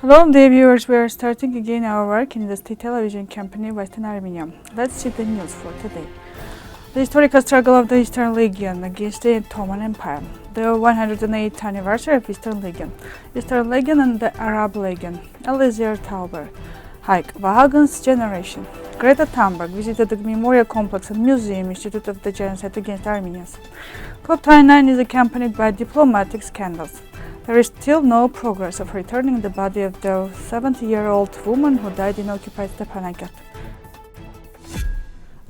Hello dear viewers, we are starting again our work in the state television company Western Armenia. Let's see the news for today. The historical struggle of the Eastern Legion against the Ottoman Empire. The 108th anniversary of Eastern Legion. Eastern Legion and the Arab Legion. Eliezer Tauber. Hayk, Vahagn's generation. Greta Thunberg visited the Memorial Complex and Museum Institute of the Genocide against Armenians. COP29 is accompanied by diplomatic scandals. There is still no progress of returning the body of the 70-year-old woman who died in occupied Stepanakert.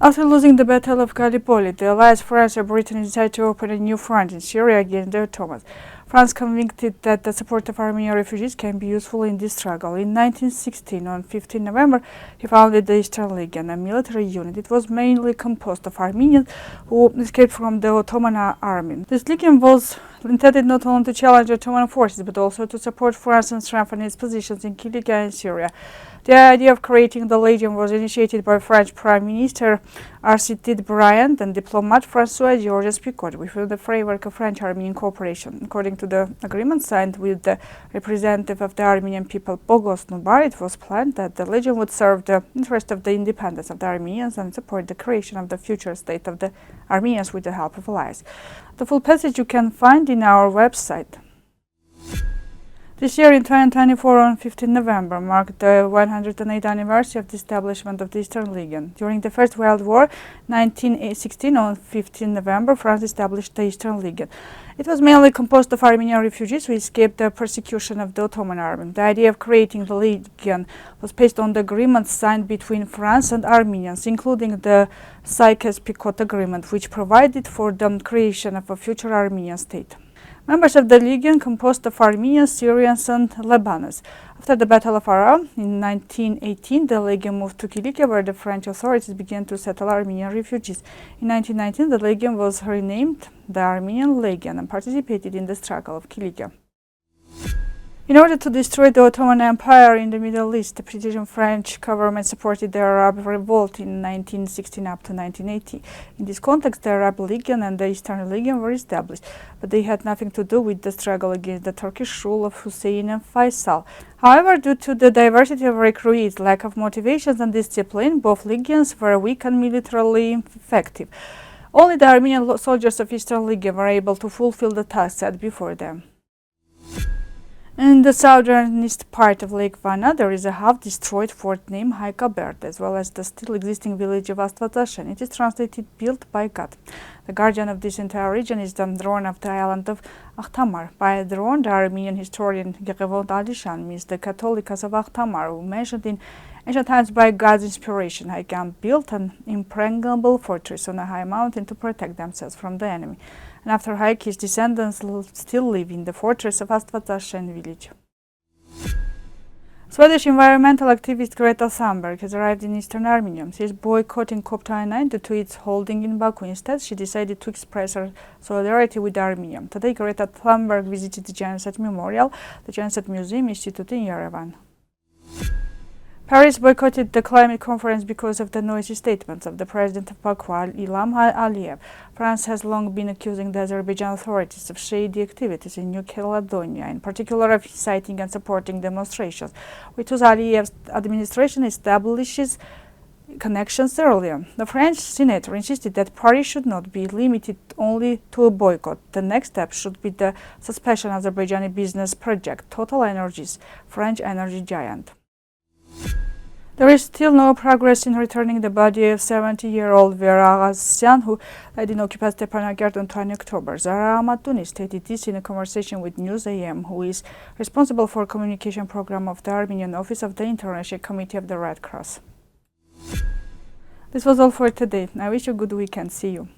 After losing the Battle of Gallipoli, the allies France and Britain decided to open a new front in Syria against the Ottomans. France convinced that the support of Armenian refugees can be useful in this struggle. In 1916, on 15 November, he founded the Eastern Legion, a military unit. It was mainly composed of Armenians who escaped from the Ottoman army. This legion was intended not only to challenge Ottoman forces, but also to support France and strengthen its positions in Cilicia and Syria. The idea of creating the legion was initiated by French Prime Minister Aristide Briand and diplomat François-Georges Picot within the framework of French-Armenian cooperation. According to the agreement signed with the representative of the Armenian people, Bogos Nubar, it was planned that the legion would serve the interest of the independence of the Armenians and support the creation of the future state of the Armenians with the help of allies. The full passage you can find in our website. This year in 2024, on 15 November, marked the 108th anniversary of the establishment of the Eastern Legion. During the First World War, 1916, on 15 November, France established the Eastern Legion. It was mainly composed of Armenian refugees who escaped the persecution of the Ottoman army. The idea of creating the Legion was based on the agreements signed between France and Armenians, including the Sykes-Picot Agreement, which provided for the creation of a future Armenian state. Members of the Legion composed of Armenians, Syrians and Lebanese. After the Battle of Aram in 1918, the Legion moved to Cilicia, where the French authorities began to settle Armenian refugees. In 1919, the Legion was renamed the Armenian Legion and participated in the struggle of Cilicia. In order to destroy the Ottoman Empire in the Middle East, the British and French government supported the Arab revolt in 1916 up to 1980. In this context, the Arab Legion and the Eastern Legion were established, but they had nothing to do with the struggle against the Turkish rule of Hussein and Faisal. However, due to the diversity of recruits, lack of motivations and discipline, both legions were weak and militarily effective. Only the Armenian soldiers of Eastern Legion were able to fulfill the task set before them. In the southernmost part of Lake Vahagn, there is a half-destroyed fort named Hayk, as well as the still existing village of Astvatashyn. It is translated "built by God." The guardian of this entire region is the throne of the island of Akhtamar. By a throne, the Armenian historian Yerevan means the Catholicos of Akhtamar, who mentioned in ancient times by God's inspiration. Hayk built an impregnable fortress on a high mountain to protect themselves from the enemy. And after Hayk, his descendants still live in the fortress of Astvatashyn village. Swedish environmental activist Greta Thunberg has arrived in Eastern Armenia. She is boycotting COP29 due to its holding in Baku. Instead, she decided to express her solidarity with Armenia. Today, Greta Thunberg visited the Genocide Memorial, the Genocide Museum Institute in Yerevan. Paris boycotted the climate conference because of the noisy statements of the president of Baku, Ilham Aliyev. France has long been accusing the Azerbaijan authorities of shady activities in New Caledonia, in particular of inciting and supporting demonstrations, with whose Aliyev's administration establishes connections earlier. The French senator insisted that Paris should not be limited only to a boycott. The next step should be the suspension of Azerbaijani business project, Total Energies, French energy giant. There is still no progress in returning the body of 70-year-old Vahagn, who died in occupied Stepanakert on 20 October. Zara Amatuni stated this in a conversation with News AM, who is responsible for communication program of the Armenian Office of the International Committee of the Red Cross. This was all for today. I wish you a good weekend. See you.